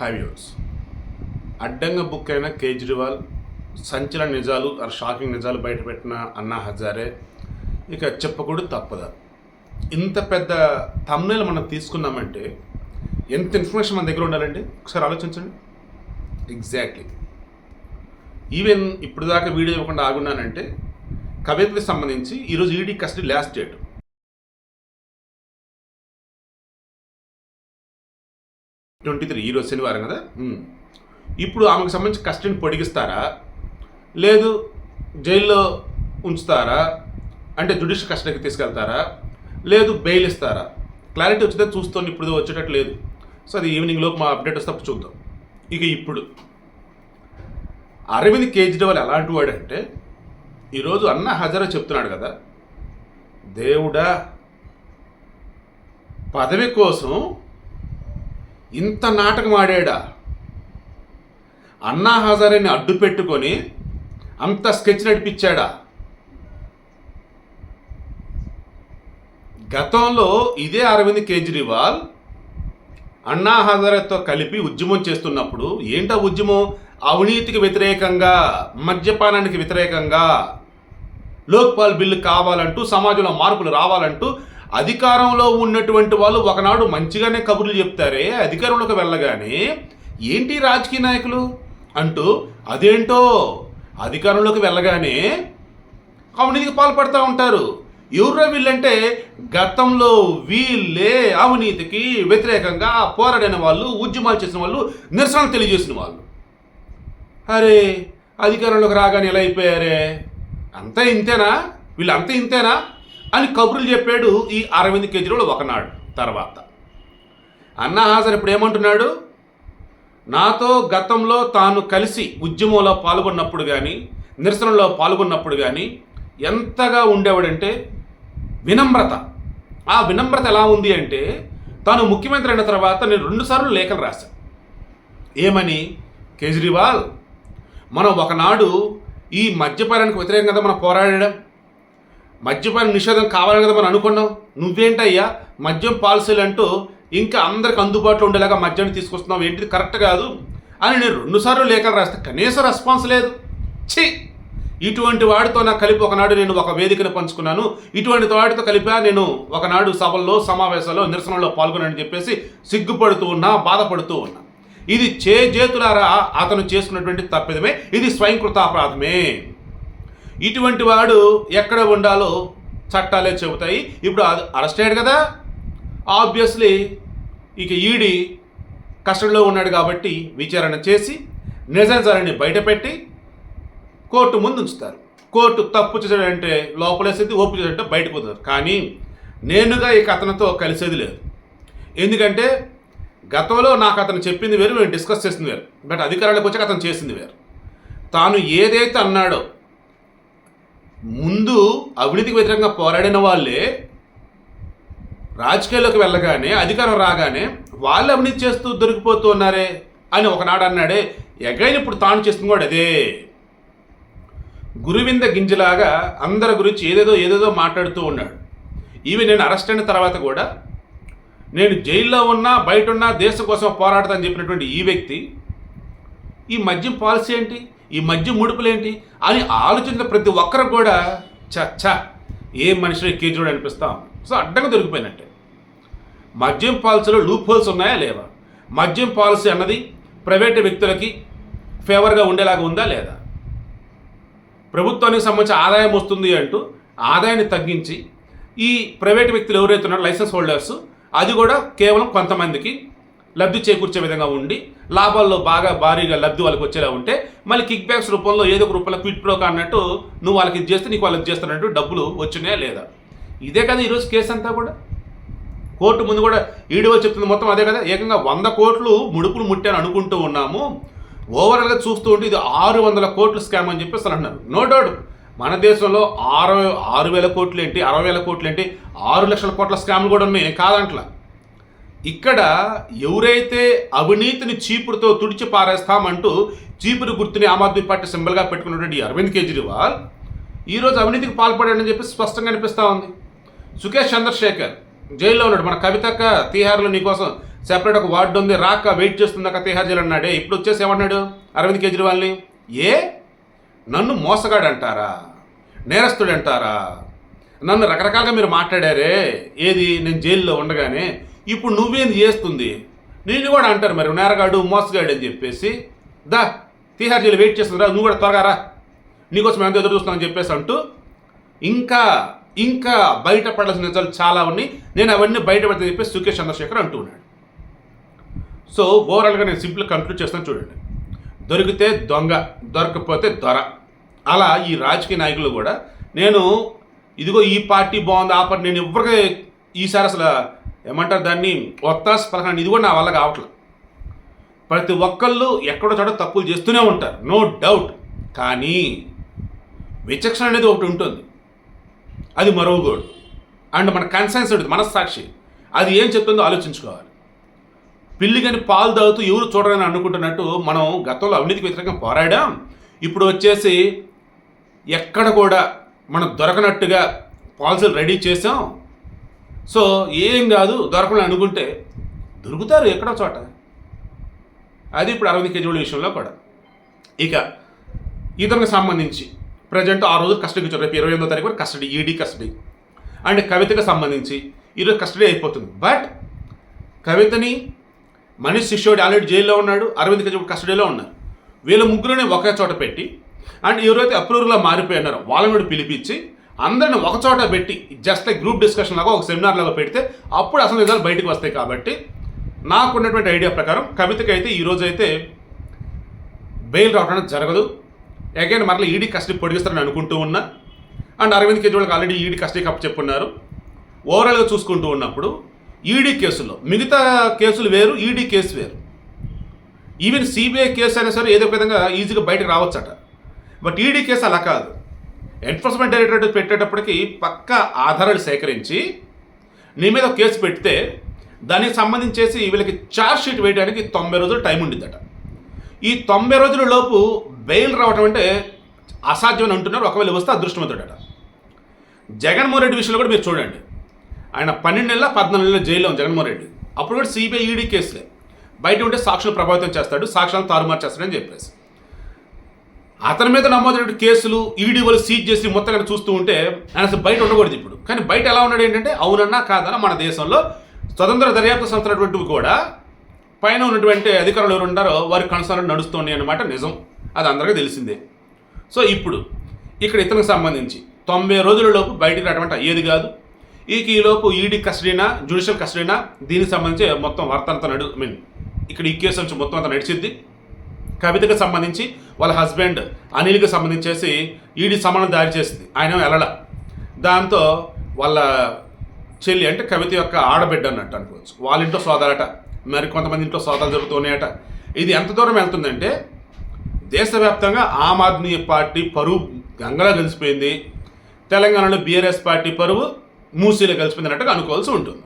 High viewers. అడ్డంగా book అయిన కేజ్రీవాల్, సంచలన నిజాలు షాకింగ్ నిజాలు బయటపెట్టిన అన్నా హజారే ఇక చెప్పకూడదు తప్పదా. ఇంత పెద్ద థంబ్నెయిల్ మనం తీసుకున్నామంటే ఎంత ఇన్ఫర్మేషన్ మన దగ్గర ఉండాలండి, ఒకసారి ఆలోచించండి. ఎగ్జాక్ట్లీ ఈవెన్ ఇప్పుడు దాకా వీడియో ఇవ్వకుండా ఆగున్నానంటే కవితకి సంబంధించి ఈరోజు ఈడీ కస్టడీ లాస్ట్ డేట్ 23, ఈరోజు శనివారం కదా. ఇప్పుడు ఆమెకు సంబంధించి కస్టడీని పొడిగిస్తారా, లేదు జైల్లో ఉంచుతారా, అంటే జ్యుడిషియల్ కస్టడీకి తీసుకెళ్తారా, లేదు బెయిల్ ఇస్తారా, క్లారిటీ వచ్చితే చూస్తాను. ఇప్పుడు వచ్చేటట్టు లేదు. సో అది ఈవినింగ్ లోపు మా అప్డేట్ వస్తే అప్పుడు చూద్దాం. ఇక ఇప్పుడు అరవింద్ కేజ్రీవాల్ ఎలాంటి వాడు అంటే, ఈరోజు అన్నా హజారే చెప్తున్నాడు కదా, దేవుడా పదవి కోసం ఇంత నాటకం ఆడాడా, అన్నా హజారేని అడ్డు పెట్టుకొని అంత స్కెచ్ నడిపించాడా. గతంలో ఇదే అరవింద్ కేజ్రీవాల్ అన్నా హజారేతో కలిపి ఉద్యమం చేస్తున్నప్పుడు ఏంటా ఉద్యమం? అవినీతికి వ్యతిరేకంగా, మద్యపానానికి వ్యతిరేకంగా, లోక్పాల్ బిల్లు కావాలంటూ, సమాజంలో మార్పులు రావాలంటూ అధికారంలో ఉన్నటువంటి వాళ్ళు ఒకనాడు మంచిగానే కబుర్లు చెప్తారే, అధికారంలోకి వెళ్ళగానే ఏంటి రాజకీయ నాయకులు అంటూ అదేంటో అధికారంలోకి వెళ్ళగానే అవినీతికి పాల్పడుతూ ఉంటారు. ఎవరు వీళ్ళంటే గతంలో వీళ్ళే అవినీతికి వ్యతిరేకంగా పోరాడిన వాళ్ళు, ఉద్యమాలు చేసిన వాళ్ళు, నిరసనలు తెలియజేసిన వాళ్ళు. అరే అధికారంలోకి రాగానే ఎలా అయిపోయారే, అంతా ఇంతేనా, వీళ్ళు అంతా ఇంతేనా అని కబుర్లు చెప్పాడు ఈ అరవింద్ కేజ్రీవాల్ ఒకనాడు. తర్వాత అన్నా హజారే ఇప్పుడు ఏమంటున్నాడు, నాతో గతంలో తాను కలిసి ఉద్యమంలో పాల్గొన్నప్పుడు కానీ, నిరసనలో పాల్గొన్నప్పుడు కానీ ఎంతగా ఉండేవాడంటే వినమ్రత. ఆ వినమ్రత ఎలా ఉంది అంటే, తాను ముఖ్యమంత్రి అయిన తర్వాత నేను 2 సార్లు లేఖలు రాశాను. ఏమని? కేజ్రీవాల్, మనం ఒకనాడు ఈ మద్యపానానికి వ్యతిరేకంగా కదా మనం పోరాడడం, మద్యపాన నిషేధం కావాలని కదా మనం అనుకున్నాం. నువ్వేంటయ్యా మద్యం పాలసీలు అంటూ ఇంకా అందరికి అందుబాటులో ఉండేలాగా మద్యాన్ని తీసుకొస్తున్నావు, ఏంటిది కరెక్ట్ కాదు అని నేను 2 సార్లు లేఖలు రాస్తే కనీసం రెస్పాన్స్ లేదు. ఛీ, ఇటువంటి వాడితో నాకు కలిపి ఒకనాడు నేను ఒక వేదికను పంచుకున్నాను, ఇటువంటి వాడితో కలిపా నేను ఒకనాడు సభల్లో, సమావేశాల్లో, నిరసనలో పాల్గొనని చెప్పేసి సిగ్గుపడుతూ ఉన్నా, బాధపడుతూ ఉన్నా. ఇది చేతులారా అతను చేసుకున్నటువంటి తప్పిదమే, ఇది స్వయంకృతాపరాధమే. ఇటువంటి వాడు ఎక్కడ ఉండాలో చట్టాలే చెబుతాయి. ఇప్పుడు అరెస్ట్ అయ్యాడు కదా, ఆబ్వియస్లీ ఇక ఈడీ కస్టడీలో ఉన్నాడు కాబట్టి విచారణ చేసి నిజాన్ని బయటపెట్టి కోర్టు ముందు ఉంచుతారు. కోర్టు తప్పు చేశాడంటే లోపలేసేది, ఒప్పు చేశాడంటే బయటకు పోతారు. కానీ నేనుగా ఇక అతనితో కలిసేది లేదు. ఎందుకంటే గతంలో నాకు అతను చెప్పింది వేరు, మేము డిస్కస్ చేసింది వేరు, బట్ అధికారంలోకి వచ్చాక అతను చేసింది వేరు. తాను ఏదైతే అన్నాడో, ముందు అవినీతికి వ్యతిరేకంగా పోరాడిన వాళ్ళే రాజకీయాల్లోకి వెళ్ళగానే, అధికారం రాగానే వాళ్ళు అవినీతి చేస్తూ దొరికిపోతూ ఉన్నారే అని ఒకనాడు అన్నాడే. ఎగైన్ ఇప్పుడు తాను చేస్తుంది కూడా అదే. గురువింద గింజలాగా అందరి గురించి ఏదేదో మాట్లాడుతూ ఉన్నాడు. ఈవెన్ నేను అరెస్ట్ అయిన తర్వాత కూడా నేను జైల్లో ఉన్నా, బయట ఉన్నా దేశం కోసం పోరాడతానని చెప్పినటువంటి ఈ వ్యక్తి ఈ మద్యం పాలసీ ఏంటి, ఈ మద్యం ముడుపులేంటి అని ఆలోచించిన ప్రతి ఒక్కరు కూడా చచ్చా ఏ మనిషి కేజ్రీవాల్ అనిపిస్తాం. సో అడ్డంగా దొరికిపోయినట్టే. మద్యం పాలసీలో లూప్ హోల్స్ ఉన్నాయా లేవా? మద్యం పాలసీ అన్నది ప్రైవేటు వ్యక్తులకి ఫేవర్గా ఉండేలాగా ఉందా లేదా? ప్రభుత్వానికి సంబంధించి ఆదాయం వస్తుంది అంటూ ఆదాయాన్ని తగ్గించి ఈ ప్రైవేటు వ్యక్తులు ఎవరైతే ఉన్నారో లైసెన్స్ హోల్డర్స్, అది కూడా కేవలం కొంతమందికి లబ్ధి చేకూర్చే విధంగా ఉండి లాభాల్లో బాగా భారీగా లబ్ధి వాళ్ళకి వచ్చేలా ఉంటే మళ్ళీ కిక్ బ్యాక్స్ రూపంలో ఏదో ఒక రూపంలో క్విట్ ప్రోకా అన్నట్టు నువ్వు వాళ్ళకి ఇది చేస్తే నీకు వాళ్ళకి చేస్తున్నట్టు డబ్బులు వచ్చినాయా లేదా? ఇదే కదా ఈరోజు కేసు అంతా కూడా. కోర్టు ముందు కూడా ఈడీఓ చెప్తుంది మొత్తం అదే కదా. ఏకంగా 100 కోట్లు ముడుపులు ముట్టాను అనుకుంటూ ఉన్నాము, ఓవరాల్గా చూస్తూ ఉంటే ఇది 600 కోట్లు స్కామ్ అని చెప్పేసి అంటున్నారు. నో డౌట్ మన దేశంలో 6,000 కోట్లు ఏంటి, 60,000 కోట్లు ఏంటి, 6 లక్షల కోట్ల స్కామ్లు కూడా ఉన్నాయి కాదంట్లా. ఇక్కడ ఎవరైతే అవినీతిని చీపురుతో తుడిచి పారేస్తామంటూ చీపురు గుర్తుని ఆమ్ ఆద్మీ పార్టీ సింబల్గా పెట్టుకున్నటువంటి అరవింద్ కేజ్రీవాల్ ఈరోజు అవినీతికి పాల్పడాడని చెప్పి స్పష్టంగా అనిపిస్తూ ఉంది. సుఖేష్ చంద్రశేఖర్ జైల్లో ఉన్నాడు. మన కవితక్క తీహార్లో నీకోసం సెపరేట్ ఒక వార్డు ఉంది, రాక వెయిట్ చేస్తుందాక తిహార్ జైలు అన్నాడే. ఇప్పుడు వచ్చేసి ఏమన్నాడు అరవింద్ కేజ్రీవాల్ని? నన్ను మోసగాడు అంటారా, నేరస్తుడు అంటారా, నన్ను రకరకాలుగా మీరు మాట్లాడారే ఏది నేను జైల్లో ఉండగానే, ఇప్పుడు నువ్వేంది చేస్తుంది నిన్ను కూడా అంటారు మరి నేరగాడు మోసగాడు అని చెప్పేసి. దా తిహార్ జైలు వెయిట్ చేస్తుందిరా, నువ్వు కూడా త్వరగా రా, నీకోసం ఎంత ఎదురు చూస్తున్నావు అని చెప్పేసి అంటూ ఇంకా ఇంకా బయటపడాల్సిన నిజాలు చాలా ఉన్నాయి, నేను అవన్నీ బయటపడతా చెప్పేసి సుకేష్ చంద్రశేఖర్ అంటూ ఉన్నాడు. సో ఓవరాల్గా నేను సింపుల్ కంక్లూడ్ చేస్తాను చూడండి. దొరికితే దొంగ, దొరకపోతే దొర. అలా ఈ రాజకీయ నాయకులు కూడా నేను ఇదిగో ఈ పార్టీ బాగుంది ఆ పార్టీ, నేను ఎవరికి ఈసారి అసలు ఏమంటారు దాన్ని ఒత్తాస పలకండి, ఇది కూడా నా వల్ల కావట్లేదు. ప్రతి ఒక్కళ్ళు ఎక్కడో చోట తప్పులు చేస్తూనే ఉంటారు, నో డౌట్. కానీ విచక్షణ అనేది ఒకటి ఉంటుంది, అది మరొకటి. అండ్ మన కన్సెన్స్ ఉంటుంది, మనస్సాక్షి, అది ఏం చెప్తుందో ఆలోచించుకోవాలి. పిల్లి కానీ పాలు తాగుతూ ఎవరు చూడరని అనుకుంటున్నట్టు మనం గతంలో అవినీతికి వ్యతిరేకంగా పోరాడాం. ఇప్పుడు వచ్చేసి ఎక్కడ కూడా మనం దొరకనట్టుగా పాలసీలు రెడీ చేసాం. సో ఏం కాదు దొరకని అనుకుంటే దొరుకుతారు ఎక్కడో చోట. అది ఇప్పుడు అరవింద్ కేజ్రీవాల్ విషయంలో కూడా. ఇక ఇతనికి సంబంధించి ప్రజెంట్ 6 రోజులు కస్టడీకి ఇచ్చారు, రేపు 28వ తారీఖు వరకు కస్టడీ, ఈడీ కస్టడీ. అండ్ కవితకు సంబంధించి ఈరోజు కస్టడీ అయిపోతుంది. బట్ కవితని మనీష్ సిసోడియా ఆల్రెడీ జైల్లో ఉన్నాడు, అరవింద్ కేజ్రీవాల్ కస్టడీలో ఉన్నారు. వీళ్ళ ముగ్గురుని ఒకే చోట పెట్టి అండ్ ఎవరైతే అప్రూవర్గా మారిపోయినారో వాళ్ళని కూడా పిలిపించి అందరిని ఒక చోట పెట్టి జస్ట్ లైక్ గ్రూప్ డిస్కషన్ లాగా ఒక సెమినార్ లాగా పెడితే అప్పుడు అసలు నిజాలు బయటకు వస్తాయి. కాబట్టి నాకున్నటువంటి ఐడియా ప్రకారం కవితకి అయితే ఈరోజు అయితే బెయిల్ రావడం జరగదు. అగైన్ మరలా ఈడీ కస్టడీ పొడిగిస్తారని అనుకుంటూ ఉన్నా. అండ్ అరవింద్ కేజ్రీవాల్కి ఆల్రెడీ ఈడీ కస్టడీ కప్ చెప్పున్నారు. ఓవరాల్గా చూసుకుంటూ ఉన్నప్పుడు ఈడీ కేసుల్లో మిగతా కేసులు వేరు, ఈడీ కేసు వేరు. ఈవెన్ సిబిఐ కేసు అయినా సరే ఏదో విధంగా ఈజీగా బయటకు రావచ్చట. బట్ ఈడీ కేసు అలా కాదు. ఎన్ఫోర్స్మెంట్ డైరెక్టరేట్ పెట్టేటప్పటికి పక్కా ఆధారాలు సేకరించి నీ మీద కేసు పెడితే దానికి సంబంధించేసి వీళ్ళకి ఛార్జ్ షీట్ వేయడానికి 90 రోజులు టైం ఉండిద్దట. ఈ 90 రోజుల లోపు బెయిల్ రావటం అంటే అసాధ్యం అంటున్నారు. ఒకవేళ వస్తే అదృష్టవంతుడట. జగన్మోహన్ రెడ్డి విషయంలో కూడా మీరు చూడండి, ఆయన 12 నెలల 14 నెలల జైల్లో ఉంది జగన్మోహన్ రెడ్డి. అప్పుడు కూడా సిబిఐ ఈడీ కేసులే, బయట ఉంటే సాక్షులు ప్రభావితం చేస్తాడు, సాక్ష్యాలను తారుమారు చేస్తాడని చెప్పేసి అతని మీద నమోదైన కేసులు ఈడీ వాళ్ళు సీజ్ చేసి మొత్తం కనుక చూస్తూ ఉంటే ఆయన అసలు బయట ఉండకూడదు. ఇప్పుడు కానీ బయట ఎలా ఉన్నాడు ఏంటంటే అవునన్నా కాదన్నా మన దేశంలో స్వతంత్ర దర్యాప్తు సంస్థలటువంటివి కూడా పైన ఉన్నటువంటి అధికారులు ఎవరు ఉంటారో వారి కన్సర్న్ నడుస్తుంది అన్నమాట నిజం, అది అందరికీ తెలిసిందే. సో ఇప్పుడు ఇక్కడ ఇతనికి సంబంధించి 90 రోజుల లోపు బయటికి రావడం అయ్యేది కాదు. ఈలోపు ఈడీ కస్టడీనా జ్యుడిషియల్ కస్టడీనా దీనికి సంబంధించి మొత్తం వార్త అంతా ఇక్కడ ఈ కేసు నుంచి మొత్తం అంతా నడిచిద్ది. కవితకు సంబంధించి వాళ్ళ హస్బెండ్ అనిల్కి సంబంధించేసి ఈడీ సమన్లు దారి చేసింది, ఆయన వెళ్ళల. దాంతో వాళ్ళ చెల్లి అంటే కవిత యొక్క ఆడబిడ్డ అన్నట్టు అనుకోవచ్చు, వాళ్ళ ఇంట్లో సోదాలట, మరి కొంతమంది ఇంట్లో సోదాలు జరుగుతున్నాయట. ఇది ఎంత దూరం వెళ్తుందంటే దేశవ్యాప్తంగా ఆమ్ ఆద్మీ పార్టీ పరువు గంగలా కలిసిపోయింది, తెలంగాణలో బీఆర్ఎస్ పార్టీ పరువు మూసీలో కలిసిపోయింది అన్నట్టుగా అనుకోవాల్సి ఉంటుంది.